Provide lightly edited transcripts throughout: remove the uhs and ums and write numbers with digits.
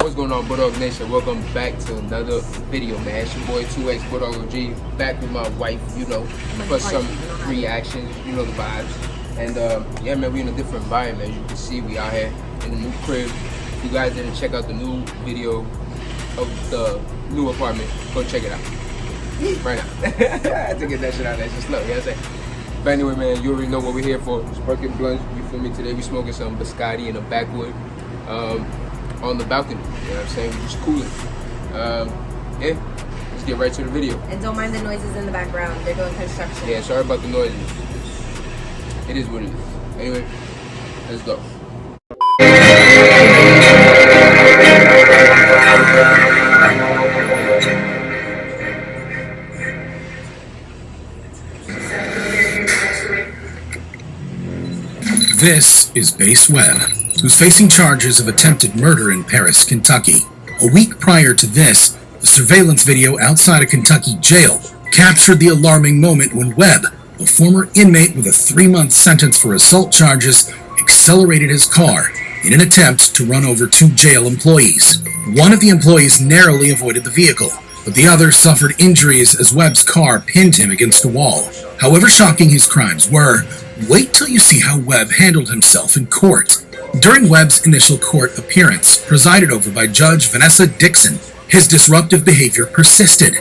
What's going on, Bulldog Nation? Welcome back to another video, man. It's your boy 2X Bulldog OG, back with my wife, you know, for some reactions, you know the vibes. And yeah, man, we in a different environment. As you can see, we out here in the new crib. If you guys didn't check out the new video of the new apartment, go check it out right now. I had to get that shit out there just slow, you know what I'm saying? But anyway, man, you already know what we're here for. Sparking blunts, you feel me? Today we smoking some biscotti in the backwood. On the balcony, you know what I'm saying? We're just cooling. Yeah, let's get right to the video. And don't mind the noises in the background. They're doing construction. Yeah, sorry about the noises. It is what it is. Anyway, let's go. This is Base Webb, who's facing charges of attempted murder in Paris, Kentucky. A week prior to this, a surveillance video outside a Kentucky jail captured the alarming moment when Webb, a former inmate with a 3-month sentence for assault charges, accelerated his car in an attempt to run over 2 jail employees. One of the employees narrowly avoided the vehicle, but the other suffered injuries as Webb's car pinned him against a wall. However shocking his crimes were, wait till you see how Webb handled himself in court. During Webb's initial court appearance, presided over by Judge Vanessa Dixon, his disruptive behavior persisted.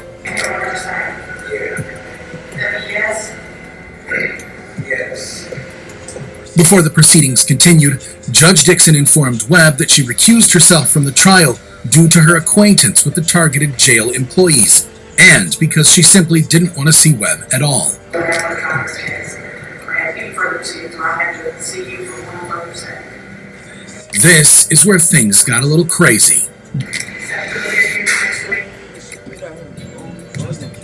Before the proceedings continued, Judge Dixon informed Webb that she recused herself from the trial due to her acquaintance with the targeted jail employees, and because she simply didn't want to see Webb at all. This is where things got a little crazy.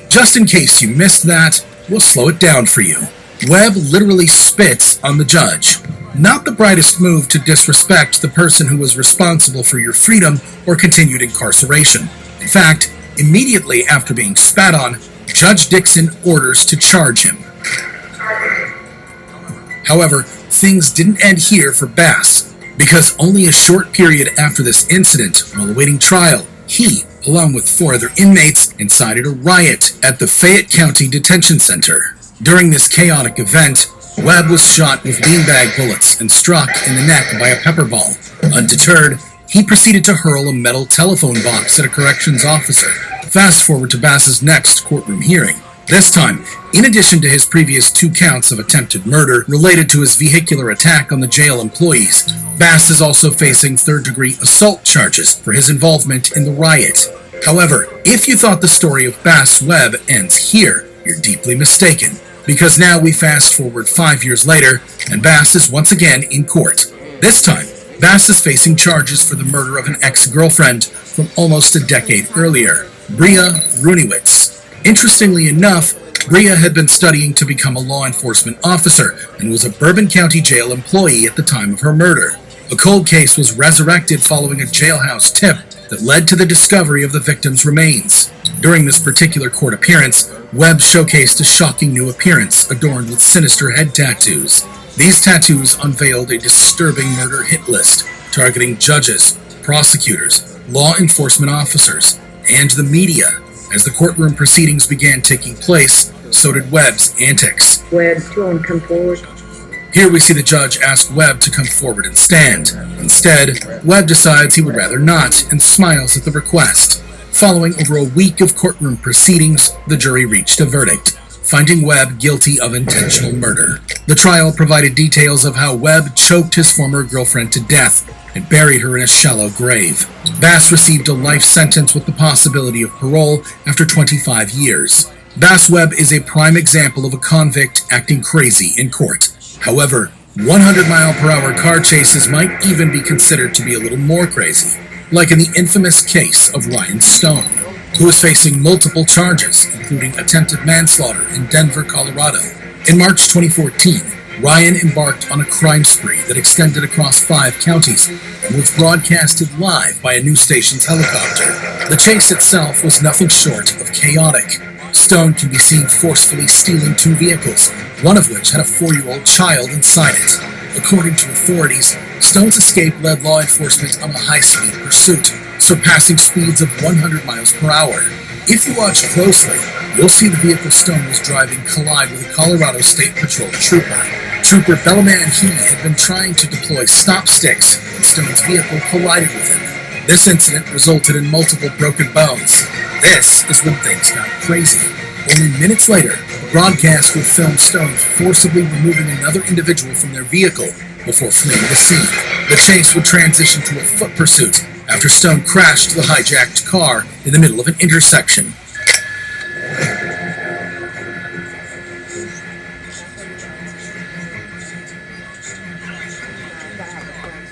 Just in case you missed that, we'll slow it down for you. Webb literally spits on the judge. Not the brightest move to disrespect the person who was responsible for your freedom or continued incarceration. In fact, immediately after being spat on, Judge Dixon orders to charge him. However, things didn't end here for Bass, because only a short period after this incident, while awaiting trial, he, along with 4 other inmates, incited a riot at the Fayette County Detention Center. During this chaotic event, Webb was shot with beanbag bullets and struck in the neck by a pepper ball. Undeterred, he proceeded to hurl a metal telephone box at a corrections officer. Fast forward to Bass's next courtroom hearing. This time, in addition to his previous 2 counts of attempted murder related to his vehicular attack on the jail employees, Bass is also facing 3rd-degree assault charges for his involvement in the riot. However, if you thought the story of Bass Webb ends here, you're deeply mistaken, because now we fast forward 5 years later, and Bass is once again in court. This time, Bass is facing charges for the murder of an ex-girlfriend from almost a decade earlier, Bria Runewitz. Interestingly enough, Bria had been studying to become a law enforcement officer and was a Bourbon County Jail employee at the time of her murder. A cold case was resurrected following a jailhouse tip that led to the discovery of the victim's remains. During this particular court appearance, Webb showcased a shocking new appearance adorned with sinister head tattoos. These tattoos unveiled a disturbing murder hit list targeting judges, prosecutors, law enforcement officers, and the media. As the courtroom proceedings began taking place, so did Webb's antics. Webb, do you want to come forward? Here we see the judge ask Webb to come forward and stand. Instead, Webb decides he would rather not and smiles at the request. Following over a week of courtroom proceedings, the jury reached a verdict, finding Webb guilty of intentional murder. The trial provided details of how Webb choked his former girlfriend to death and buried her in a shallow grave. Bass received a life sentence with the possibility of parole after 25 years. Bass Webb is a prime example of a convict acting crazy in court. However, 100-mile-per-hour car chases might even be considered to be a little more crazy, like in the infamous case of Ryan Stone, who is facing multiple charges, including attempted manslaughter in Denver, Colorado. In March 2014, Ryan embarked on a crime spree that extended across 5 counties and was broadcasted live by a news station's helicopter. The chase itself was nothing short of chaotic. Stone can be seen forcefully stealing 2 vehicles, one of which had a 4-year-old child inside it. According to authorities, Stone's escape led law enforcement on a high-speed pursuit, surpassing speeds of 100 miles per hour. If you watch closely, you'll see the vehicle Stone was driving collide with a Colorado State Patrol trooper. Trooper Bellaman Heaney had been trying to deploy stop sticks when Stone's vehicle collided with him. This incident resulted in multiple broken bones. This is when things got crazy. Only minutes later, a broadcast would film Stone forcibly removing another individual from their vehicle before fleeing the scene. The chase would transition to a foot pursuit after Stone crashed the hijacked car in the middle of an intersection.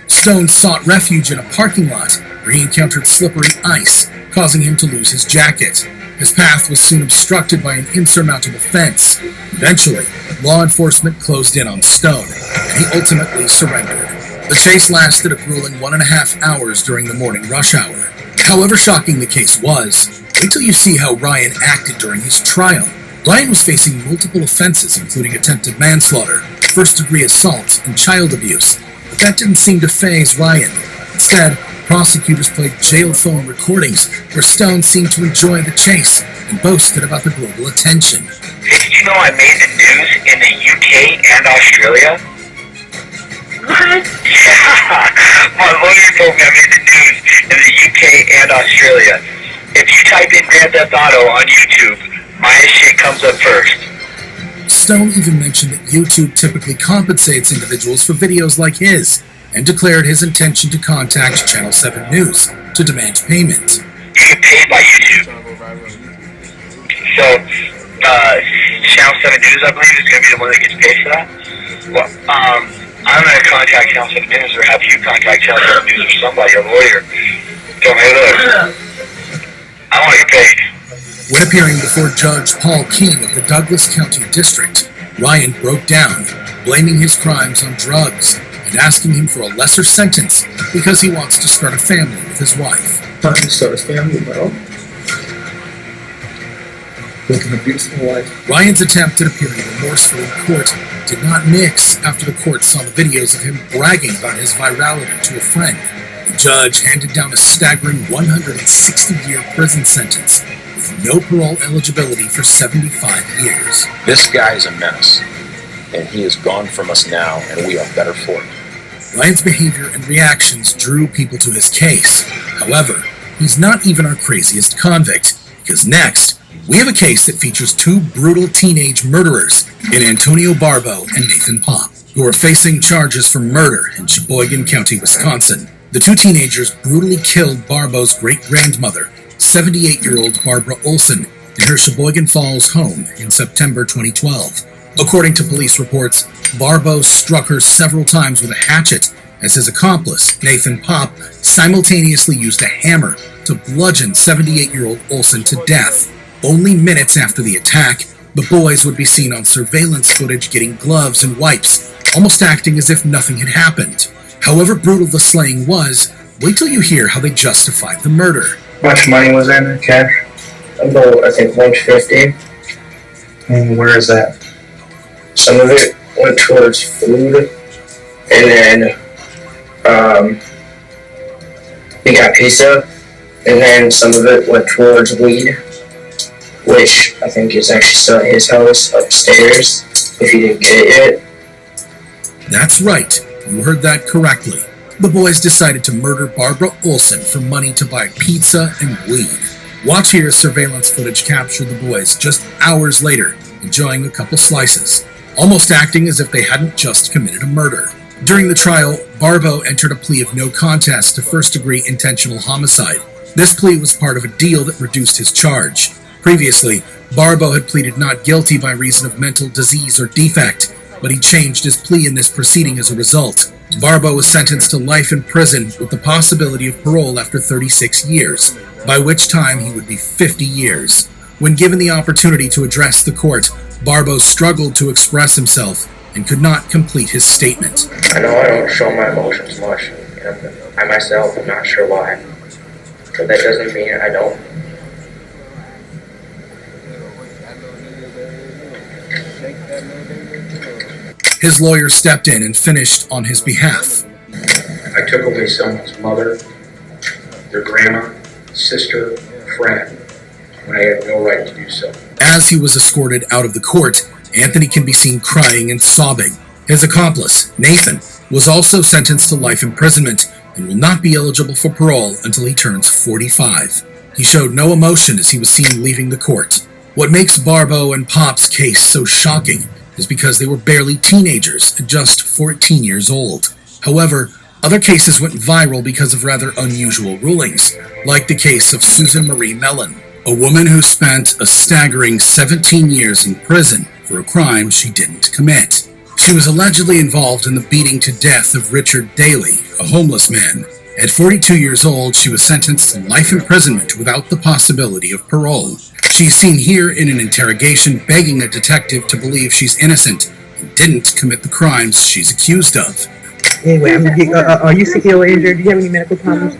Stone sought refuge in a parking lot where he encountered slippery ice, causing him to lose his jacket. His path was soon obstructed by an insurmountable fence. Eventually, law enforcement closed in on Stone, and he ultimately surrendered. The chase lasted a grueling 1.5 hours during the morning rush hour. However shocking the case was, wait till you see how Ryan acted during his trial. Ryan was facing multiple offenses, including attempted manslaughter, first-degree assault, and child abuse. But that didn't seem to faze Ryan. Instead, prosecutors played jail phone recordings where Stone seemed to enjoy the chase and boasted about the global attention. Did you know I made the news in the UK and Australia? What? Yeah, my lawyer told me I made the news in the UK and Australia. If you type in Grand Theft Auto on YouTube, my shit comes up first. Stone even mentioned that YouTube typically compensates individuals for videos like his, and declared his intention to contact Channel 7 News to demand payment. You get paid by YouTube. So, Channel 7 News, I believe, is going to be the one that gets paid for that. Well, I'm going to contact Channel 7 News, or have you contact Channel 7 News or somebody, a lawyer. Tell me, look, I want to get paid. When appearing before Judge Paul King of the Douglas County District, Ryan broke down, blaming his crimes on drugs and asking him for a lesser sentence because he wants to start a family with his wife. Trying to start a family, bro. With an beautiful wife. Ryan's attempt at appearing remorseful in court did not mix after the court saw the videos of him bragging about his virality to a friend. The judge handed down a staggering 160-year prison sentence with no parole eligibility for 75 years. This guy is a menace, and he is gone from us now, and we are better for it. Ryan's behavior and reactions drew people to his case. However, he's not even our craziest convict, because next, we have a case that features two brutal teenage murderers in Antonio Barbo and Nathan Pop, who are facing charges for murder in Sheboygan County, Wisconsin. The two teenagers brutally killed Barbo's great-grandmother, 78-year-old Barbara Olson, in her Sheboygan Falls home in September 2012. According to police reports, Barbo struck her several times with a hatchet, as his accomplice, Nathan Pop, simultaneously used a hammer to bludgeon 78-year-old Olson to death. Only minutes after the attack, the boys would be seen on surveillance footage getting gloves and wipes, almost acting as if nothing had happened. However brutal the slaying was, wait till you hear how they justified the murder. How much money was in there, cash? About, I think, $150. And where is that? Some of it went towards food, and then we got pizza, and then some of it went towards weed, which I think is actually still at his house upstairs, if you didn't get it yet. That's right, you heard that correctly. The boys decided to murder Barbara Olson for money to buy pizza and weed. Watch here as surveillance footage captured the boys just hours later, enjoying a couple slices, almost acting as if they hadn't just committed a murder. During the trial, Barbo entered a plea of no contest to first-degree intentional homicide. This plea was part of a deal that reduced his charge. Previously, Barbo had pleaded not guilty by reason of mental disease or defect, but he changed his plea in this proceeding as a result. Barbo was sentenced to life in prison with the possibility of parole after 36 years, by which time he would be 50 years. When given the opportunity to address the court, Barbo struggled to express himself and could not complete his statement. I know I don't show my emotions much, and I myself am not sure why, but that doesn't mean I don't. His lawyer stepped in and finished on his behalf. I took away someone's mother, your grandma, sister, friend, when I had no right to do so. As he was escorted out of the court, Anthony can be seen crying and sobbing. His accomplice, Nathan, was also sentenced to life imprisonment and will not be eligible for parole until he turns 45. He showed no emotion as he was seen leaving the court. What makes Barbo and Pop's case so shocking is because they were barely teenagers at just 14 years old. However, other cases went viral because of rather unusual rulings, like the case of Susan Marie Mellon, a woman who spent a staggering 17 years in prison for a crime she didn't commit. She was allegedly involved in the beating to death of Richard Daley, a homeless man. At 42 years old, she was sentenced to life imprisonment without the possibility of parole. She's seen here in an interrogation begging a detective to believe she's innocent and didn't commit the crimes she's accused of. Anyway, are you sick or injured? Do you have any medical problems?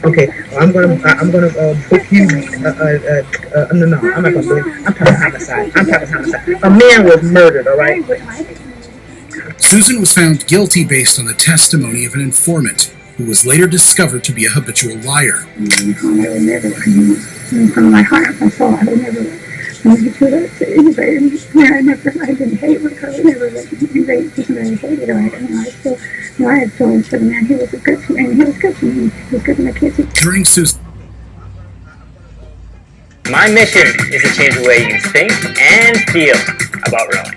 Okay, well, I'm gonna book you. No, I'm not gonna do it. I'm talking homicide. A man was murdered. All right. Susan was found guilty based on the testimony of an informant, who was later discovered to be a habitual liar. From my heart, my soul, I would never do that to anybody. I didn't hate with her. I never let anybody person that I hated or I still, I had feelings for the man. He was good to me. He was good to me. He was good to my kids. During Susan. My mission is to change the way you think and feel about rowing.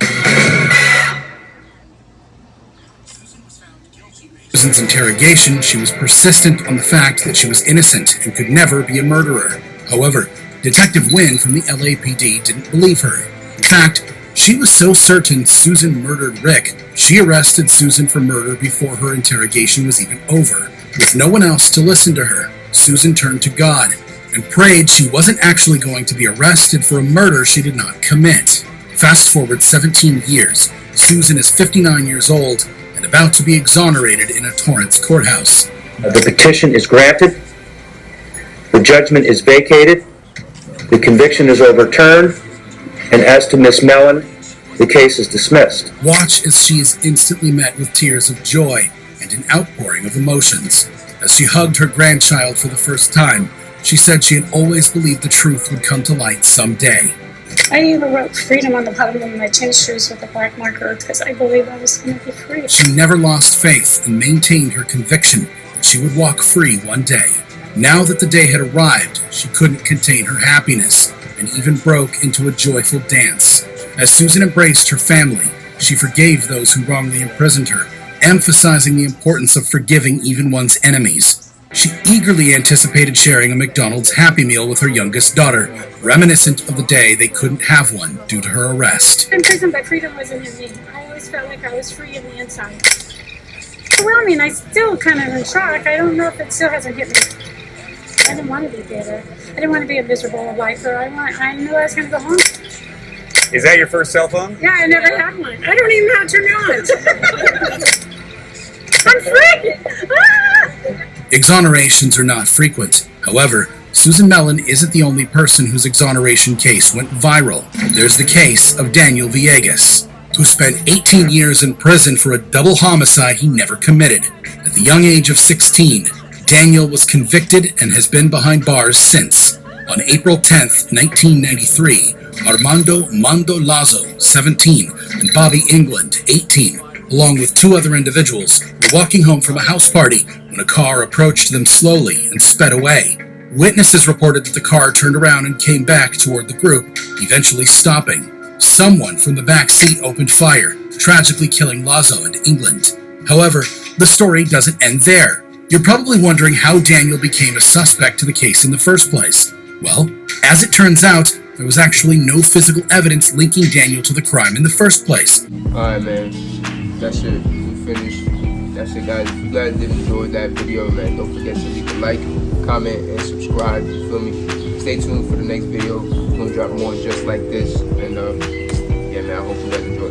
Susan's interrogation, she was persistent on the fact that she was innocent and could never be a murderer. However, Detective Wynn from the LAPD didn't believe her. In fact, she was so certain Susan murdered Rick, she arrested Susan for murder before her interrogation was even over. With no one else to listen to her, Susan turned to God and prayed she wasn't actually going to be arrested for a murder she did not commit. Fast forward 17 years, Susan is 59 years old and about to be exonerated in a Torrance courthouse. The petition is granted, the judgment is vacated, the conviction is overturned, and as to Miss Mellon, the case is dismissed. Watch as she is instantly met with tears of joy and an outpouring of emotions. As she hugged her grandchild for the first time, she said she had always believed the truth would come to light someday. I even wrote freedom on the bottom of my tennis shoes with a black marker because I believed I was going to be free. She never lost faith and maintained her conviction that she would walk free one day. Now that the day had arrived, she couldn't contain her happiness and even broke into a joyful dance. As Susan embraced her family, she forgave those who wrongly imprisoned her, emphasizing the importance of forgiving even one's enemies. She eagerly anticipated sharing a McDonald's Happy Meal with her youngest daughter, reminiscent of the day they couldn't have one due to her arrest. In prison, but freedom wasn't in me. I always felt like I was free on the inside. Well, I mean, I still kind of in shock. I don't know if it still hasn't hit me. I didn't want to be bitter. I didn't want to be a miserable lifer. I knew I was going to go home. Is that your first cell phone? Yeah, I never had one. I don't even know how to turn it on. I'm free! Ah! Exonerations are not frequent. However, Susan Mellon isn't the only person whose exoneration case went viral. There's the case of Daniel Villegas, who spent 18 years in prison for a double homicide he never committed. At the young age of 16, Daniel was convicted and has been behind bars since. On April 10th, 1993, Armando Mando Lazo, 17, and Bobby England, 18, along with two other individuals, were walking home from a house party when a car approached them slowly and sped away. Witnesses reported that the car turned around and came back toward the group, eventually stopping. Someone from the back seat opened fire, tragically killing Lazo and England. However, the story doesn't end there. You're probably wondering how Daniel became a suspect to the case in the first place. Well, as it turns out, there was actually no physical evidence linking Daniel to the crime in the first place. Alright, man. That's it. We finished. That's it, guys. If you guys did enjoy that video, man, don't forget to leave a like, comment, and subscribe. You feel me? Stay tuned for the next video. We're going to drop more just like this. And, yeah, man, I hope you guys enjoy.